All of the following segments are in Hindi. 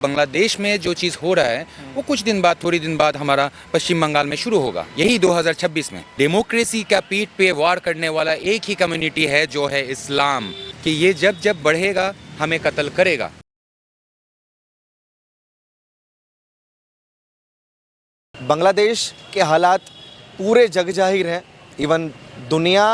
बांग्लादेश में जो चीज़ हो रहा है वो कुछ दिन बाद थोड़ी दिन बाद हमारा पश्चिम बंगाल में शुरू होगा। यही 2026 में डेमोक्रेसी का पीठ पे वार करने वाला एक ही कम्युनिटी है जो है इस्लाम, कि ये जब जब बढ़ेगा हमें कत्ल करेगा। बांग्लादेश के हालात पूरे जग जाहिर हैं। इवन दुनिया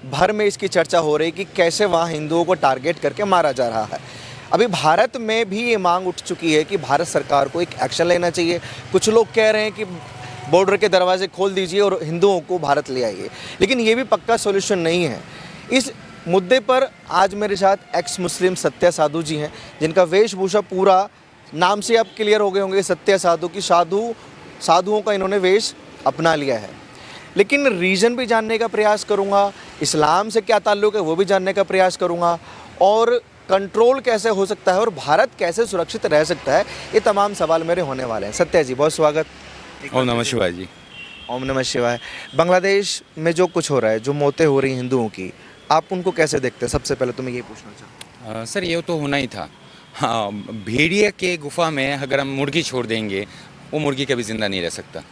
भर में इसकी चर्चा हो रही कि कैसे वहाँ हिंदुओं को टारगेट करके मारा जा रहा है। अभी भारत में भी ये मांग उठ चुकी है कि भारत सरकार को एक एक्शन लेना चाहिए। कुछ लोग कह रहे हैं कि बॉर्डर के दरवाजे खोल दीजिए और हिंदुओं को भारत ले आइए, लेकिन ये भी पक्का सॉल्यूशन नहीं है। इस मुद्दे पर आज मेरे साथ एक्स मुस्लिम सत्या साधु जी हैं, जिनका वेशभूषा पूरा नाम से आप क्लियर हो गए होंगे, सत्या साधु की साधुओं का इन्होंने वेश अपना लिया है। लेकिन रीज़न भी जानने का प्रयास करूंगा, इस्लाम से क्या ताल्लुक़ है वो भी जानने का प्रयास करूंगा, और कंट्रोल कैसे हो सकता है और भारत कैसे सुरक्षित रह सकता है, ये तमाम सवाल मेरे होने वाले हैं। सत्या जी, बहुत स्वागत। ओम नमः शिवाय जी। ओम नमः शिवाय। बांग्लादेश में जो कुछ हो रहा है, जो मौतें हो रही हैं हिंदुओं की, आप उनको कैसे देखते हैं? सबसे पहले तो मैं ये पूछना चाहता हूँ। सर, ये तो होना ही था। हाँ, भेड़िए के गुफा में अगर हम मुर्गी छोड़ देंगे, वो मुर्गी कभी ज़िंदा नहीं रह सकता।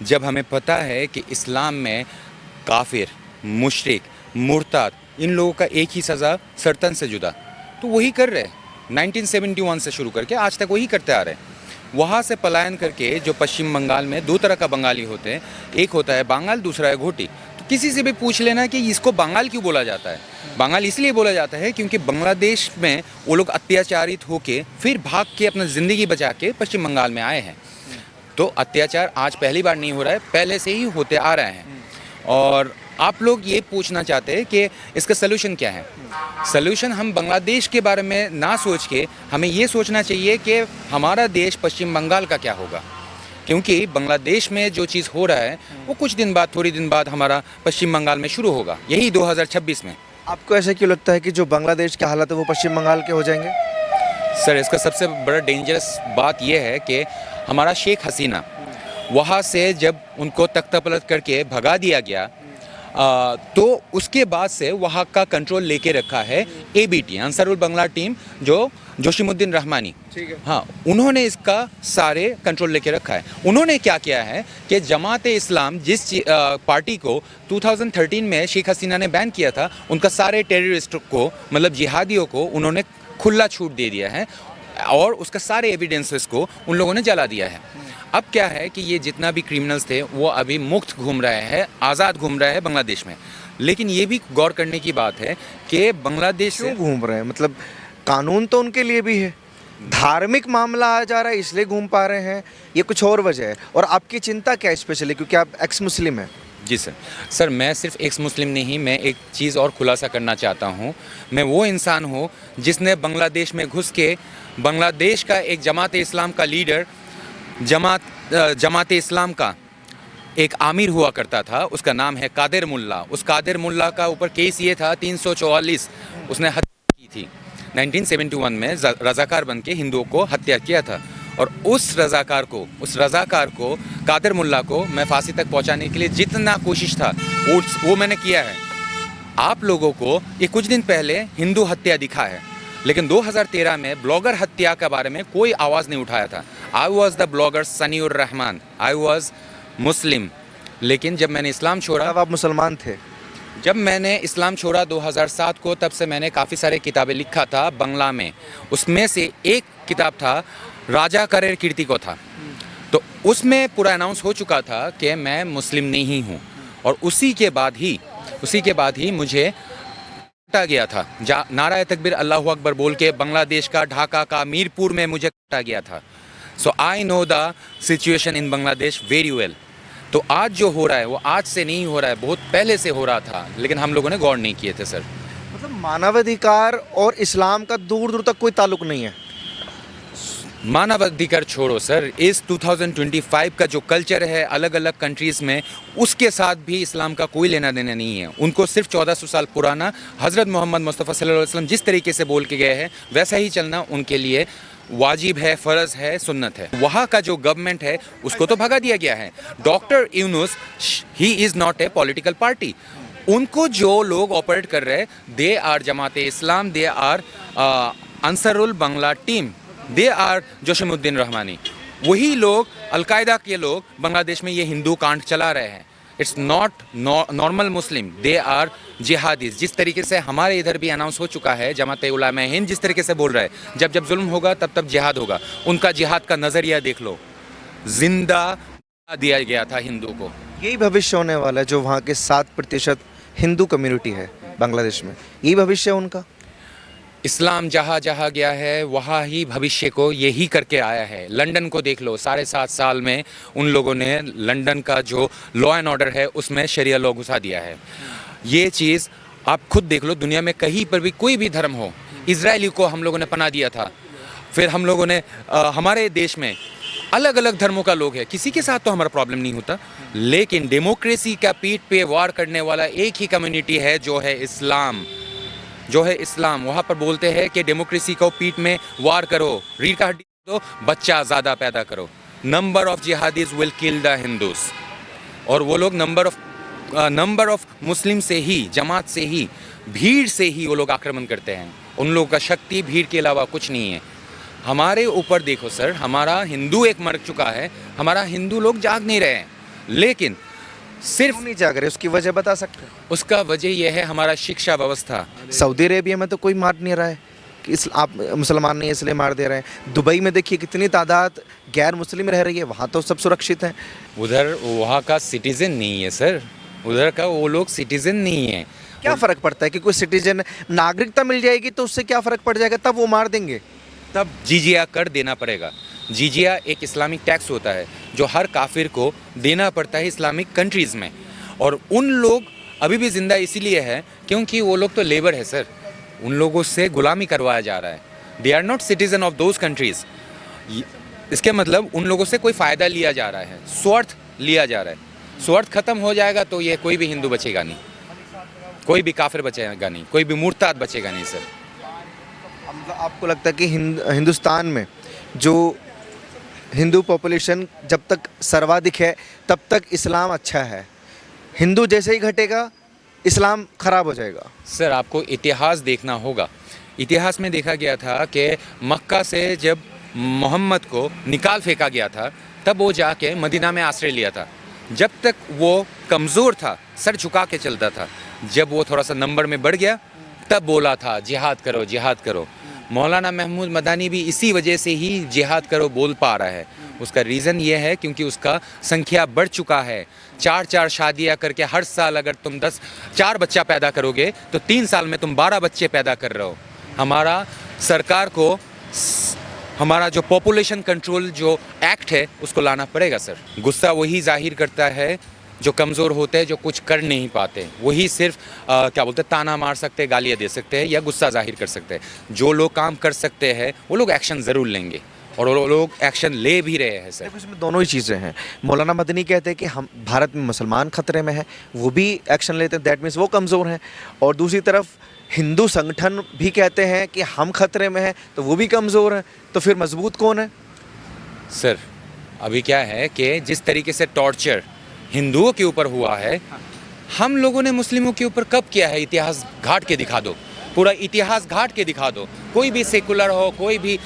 जब हमें पता है कि इस्लाम में काफिर, मुशरिक, मुर्ताद, इन लोगों का एक ही सज़ा सर्तन से जुदा, तो वही कर रहे हैं। 1971 से शुरू करके आज तक वही करते आ रहे हैं। वहाँ से पलायन करके जो पश्चिम बंगाल में दो तरह का बंगाली होते हैं, एक होता है बांगाल, दूसरा है घोटी। तो किसी से भी पूछ लेना कि इसको बांगाल क्यों बोला जाता है। बांगाल इसलिए बोला जाता है क्योंकि बांग्लादेश में वो लोग अत्याचारित होके फिर भाग के अपना ज़िंदगी बचा के पश्चिम बंगाल में आए हैं। तो अत्याचार आज पहली बार नहीं हो रहा है, पहले से ही होते आ रहे हैं। और आप लोग ये पूछना चाहते हैं कि इसका सलूशन क्या है। सलूशन हम बांग्लादेश के बारे में ना सोच के हमें ये सोचना चाहिए कि हमारा देश पश्चिम बंगाल का क्या होगा, क्योंकि बांग्लादेश में जो चीज़ हो रहा है वो कुछ दिन बाद थोड़ी दिन बाद हमारा पश्चिम बंगाल में शुरू होगा, यही 2026 में। आपको ऐसा क्यों लगता है कि जो बांग्लादेश के हालात है वो पश्चिम बंगाल के हो जाएंगे? सर, इसका सबसे बड़ा डेंजरस बात यह है कि हमारा शेख हसीना वहाँ से जब उनको तख्ता पलट करके भगा दिया गया, तो उसके बाद से वहाँ का कंट्रोल लेके रखा है एबीटी, अंसारुल बांग्ला टीम, जो जोशीमुद्दीन रहमानी। ठीक है। हाँ, उन्होंने इसका सारे कंट्रोल लेके रखा है। उन्होंने क्या किया है कि जमात-ए इस्लाम जिस पार्टी को 2013 में शेख हसीना ने बैन किया था, उनका सारे टेररिस्ट को, मतलब जिहादियों को उन्होंने खुला छूट दे दिया है और उसका सारे एविडेंसेस को उन लोगों ने जला दिया है। अब क्या है कि ये जितना भी क्रिमिनल्स थे वो अभी मुक्त घूम रहे हैं, आज़ाद घूम रहे हैं बांग्लादेश में। लेकिन ये भी गौर करने की बात है कि बांग्लादेश क्यों घूम रहे हैं? मतलब कानून तो उनके लिए भी है, धार्मिक मामला आ जा रहा है इसलिए घूम पा रहे हैं, ये कुछ और वजह है? और आपकी चिंता क्या है स्पेशली, क्योंकि आप एक्स मुस्लिम हैं? जी सर, मैं सिर्फ एक्स मुस्लिम नहीं, मैं एक चीज़ और खुलासा करना चाहता हूँ। मैं वो इंसान हूँ जिसने बांग्लादेश में घुस के बांग्लादेश का एक जमात इस्लाम का लीडर, जमात इस्लाम का एक आमिर हुआ करता था, उसका नाम है कादिर मुल्ला। उस कादिर मुल्ला का ऊपर केस ये था 344, उसने हत्या की थी 1971 में, रज़ाकार बन के हिंदुओं को हत्या किया था। और उस रज़ाकार को कादिर मुल्ला को मैं फांसी तक पहुंचाने के लिए जितना कोशिश था वो मैंने किया है। आप लोगों को ये कुछ दिन पहले हिंदू हत्या दिखा है, लेकिन 2013 में ब्लॉगर हत्या के बारे में कोई आवाज़ नहीं उठाया था। I was the blogger Saniur Rahman, I was Muslim. लेकिन जब मैंने इस्लाम छोड़ा, तब आप मुसलमान थे? जब मैंने इस्लाम छोड़ा 2007 को, तब से मैंने काफ़ी सारे किताबें लिखा था बांग्ला में। उसमें से एक किताब था राजा करेर कीर्ति को था, तो उसमें पूरा अनाउंस हो चुका था कि मैं मुस्लिम नहीं हूँ। और उसी के बाद ही मुझे काटा गया था। नारा तकबीर अल्लाहु अकबर बोल के बांग्लादेश का ढाका का मीरपुर में मुझे काटा गया था। So I know the situation in Bangladesh very well. तो आज जो हो रहा है वो आज से नहीं हो रहा है, बहुत पहले से हो रहा था, लेकिन हम लोगों ने गौर नहीं किए थे सर। मतलब मानवाधिकार और इस्लाम का दूर दूर तक कोई ताल्लुक नहीं है? मानवाधिकार छोड़ो सर, इस 2025 का जो कल्चर है अलग अलग कंट्रीज़ में, उसके साथ भी इस्लाम का कोई लेना देना नहीं है। उनको सिर्फ 1400 साल पुराना हज़रत मोहम्मद मुस्तफ़ा सल्लल्लाहु अलैहि वसल्लम जिस तरीके से बोल के गए हैं वैसा ही चलना उनके लिए वाजिब है, फ़र्ज़ है, सुन्नत है। वहाँ का जो गवर्नमेंट है उसको तो भगा दिया गया है। Doctor Yunus, he is not a political party. उनको जो लोग ऑपरेट कर रहे हैं, they are Jamaat Islam, they are Ansarul Bangla team. They are Joshimuddin Rahmani. वही लोग, अलकायदा के लोग बांग्लादेश में ये हिंदू कांड चला रहे हैं। It's not normal Muslim, they are jihadis. जिस तरीके से हमारे इधर भी अनाउंस हो चुका है, जमात उलमा हिंद जिस तरीके से बोल रहा है जब जब जुल्म होगा तब तब जिहाद होगा, उनका जिहाद का नज़रिया देख लो। जिंदा दिया गया था हिंदू को। यही भविष्य होने वाला है जो वहाँ के 7% हिंदू कम्युनिटी है बांग्लादेश में, यही भविष्य है उनका। इस्लाम जहाँ जहाँ गया है वहाँ ही भविष्य को यही करके आया है। लंदन को देख लो, 7.5 साल में उन लोगों ने लंदन का जो लॉ एंड ऑर्डर है उसमें शरिया लॉ घुसा दिया है। ये चीज़ आप खुद देख लो, दुनिया में कहीं पर भी कोई भी धर्म हो, इजरायली को हम लोगों ने पनाह दिया था। फिर हम लोगों ने हमारे देश में अलग अलग धर्मों का लोग है, किसी के साथ तो हमारा प्रॉब्लम नहीं होता, लेकिन डेमोक्रेसी का पीठ पे वार करने वाला एक ही कम्युनिटी है जो है इस्लाम। वहाँ पर बोलते हैं कि डेमोक्रेसी को पीठ में वार करो, रीढ़ का हड्डी दो, बच्चा ज़्यादा पैदा करो। Number of jihadis will kill the Hindus. और वो लोग नंबर ऑफ मुस्लिम से ही, जमात से ही, भीड़ से ही वो लोग आक्रमण करते हैं। उन लोगों का शक्ति भीड़ के अलावा कुछ नहीं है। हमारे ऊपर देखो सर, हमारा हिंदू एक मर चुका है, हमारा हिंदू लोग जाग नहीं रहे हैं, लेकिन सिर्फ क्यों नहीं जाग रहे, उसकी वजह बता सकते हैं? उसका वजह यह है हमारा शिक्षा व्यवस्था। सऊदी अरेबिया में तो कोई मार नहीं रहा है कि आप मुसलमान नहीं है इसलिए मार दे रहे हैं। दुबई में देखिए कितनी तादाद गैर मुस्लिम रह रही है, वहाँ तो सब सुरक्षित हैं। उधर वहाँ का सिटीजन नहीं है सर, उधर का वो लोग सिटीजन नहीं है। क्या फ़र्क पड़ता है कि कोई सिटीजन, नागरिकता मिल जाएगी तो उससे क्या फ़र्क पड़ जाएगा, तब वो मार देंगे। तब जिजिया कर देना पड़ेगा। जिजिया एक इस्लामिक टैक्स होता है जो हर काफिर को देना पड़ता है इस्लामिक कंट्रीज़ में। और उन लोग अभी भी ज़िंदा इसीलिए है क्योंकि वो लोग तो लेबर है सर, उन लोगों से गुलामी करवाया जा रहा है। They are not citizen of those countries. इसके मतलब उन लोगों से कोई फ़ायदा लिया जा रहा है, स्वार्थ लिया जा रहा है। स्वार्थ ख़त्म हो जाएगा तो ये कोई भी हिंदू बचेगा नहीं, कोई भी काफिर बचेगा नहीं, कोई भी मुर्ताद बचेगा नहीं सर। आपको लगता है कि हिंदुस्तान में जो हिंदू पॉपुलेशन जब तक सर्वाधिक है तब तक इस्लाम अच्छा है, हिंदू जैसे ही घटेगा इस्लाम खराब हो जाएगा? सर आपको इतिहास देखना होगा। इतिहास में देखा गया था कि मक्का से जब मोहम्मद को निकाल फेंका गया था तब वो जाके मदीना में आश्रय लिया था। जब तक वो कमज़ोर था, सर झुका के चलता था, जब वो थोड़ा सा नंबर में बढ़ गया तब बोला था जिहाद करो, जिहाद करो। मौलाना महमूद मदानी भी इसी वजह से ही जिहाद करो बोल पा रहा है। उसका रीज़न ये है क्योंकि उसका संख्या बढ़ चुका है। 4 शादियां करके हर साल अगर तुम 4 बच्चा पैदा करोगे तो 3 साल में तुम 12 बच्चे पैदा कर रहे हो। हमारा सरकार को हमारा जो पॉपुलेशन कंट्रोल जो एक्ट है उसको लाना पड़ेगा सर। गुस्सा वही जाहिर करता है जो कमज़ोर होते हैं, जो कुछ कर नहीं पाते, वही सिर्फ क्या बोलते हैं, ताना मार सकते हैं, गालियाँ दे सकते हैं या गुस्सा जाहिर कर सकते हैं। जो लोग काम कर सकते हैं वो लोग एक्शन ज़रूर लेंगे और वो लोग एक्शन ले भी रहे हैं सर। इसमें दोनों ही चीज़ें हैं। मौलाना मदनी कहते हैं कि हम भारत में मुसलमान खतरे में हैं, वो भी एक्शन लेते हैं, दैट मीन्स वो कमज़ोर हैं। और दूसरी तरफ हिंदू संगठन भी कहते हैं कि हम खतरे में हैं, तो वो भी कमज़ोर हैं। तो फिर मजबूत कौन है? सर अभी क्या है कि जिस तरीके से टॉर्चर हिंदुओं के ऊपर हुआ है, हम लोगों ने मुस्लिमों के ऊपर कब किया है? इतिहास घाट के दिखा दो, पूरा इतिहास घाट के दिखा दो। कोई भी सेकुलर हो, कोई भी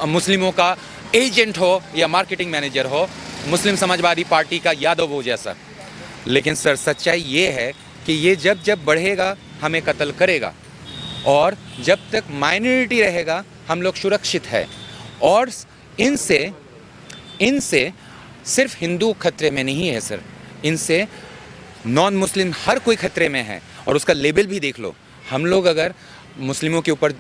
मुस्लिमों का एजेंट हो या मार्केटिंग मैनेजर हो, मुस्लिम समाजवादी पार्टी का यादव हो जैसा। लेकिन सर सच्चाई ये है कि ये जब जब बढ़ेगा हमें कत्ल करेगा, और जब तक माइनॉरिटी रहेगा हम लोग सुरक्षित है। और इनसे सिर्फ हिंदू खतरे में नहीं है सर, इनसे नॉन मुस्लिम हर कोई खतरे में है। और उसका लेबल भी देख लो। हम लोग अगर मुस्लिमों के ऊपर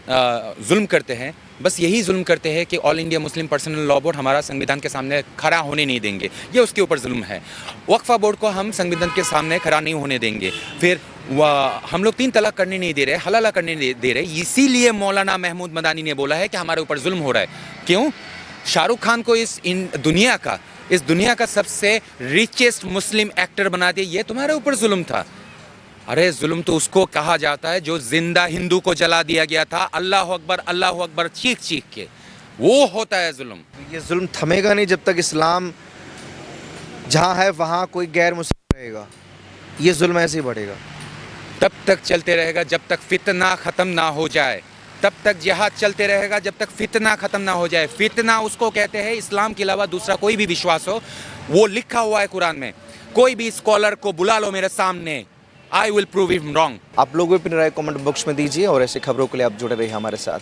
जुल्म करते हैं, बस यही जुल्म करते हैं कि all India Muslim personal law board हमारा संविधान के सामने खड़ा होने नहीं देंगे, ये उसके ऊपर जुल्म है। वक्फा बोर्ड को हम संविधान के सामने खड़ा नहीं होने देंगे। फिर हम लोग 3 तलाक करने नहीं दे रहे, हलाला करने नहीं दे रहे। इसीलिए मौलाना महमूद मदानी ने बोला है कि हमारे ऊपर जुल्म हो रहा है। क्यों? शाहरुख खान को इस दुनिया का सबसे रिचेस्ट मुस्लिम एक्टर बना दिया, ये तुम्हारे ऊपर जुल्म था। अरे जुल्म तो उसको कहा जाता है जो जिंदा हिंदू को जला दिया गया था, अल्लाह अकबर चीख चीख के, वो होता है जुल्म। ये जुल्म थमेगा नहीं जब तक इस्लाम जहाँ है वहाँ कोई गैर मुस्लिम रहेगा, ये जुल्म ऐसे ही बढ़ेगा। तब तक चलते रहेगा जब तक फितना ख़त्म ना हो जाए। तब तक जिहाद चलते रहेगा जब तक फितना ख़त्म ना हो जाए। फितना उसको कहते हैं इस्लाम के अलावा दूसरा कोई भी विश्वास हो, वो लिखा हुआ है कुरान में। कोई भी स्कॉलर को बुला लो मेरे सामने, I will prove him wrong. आप लोग भी अपनी राय कमेंट बॉक्स में दीजिए और ऐसी खबरों के लिए आप जुड़े रहिए हमारे साथ।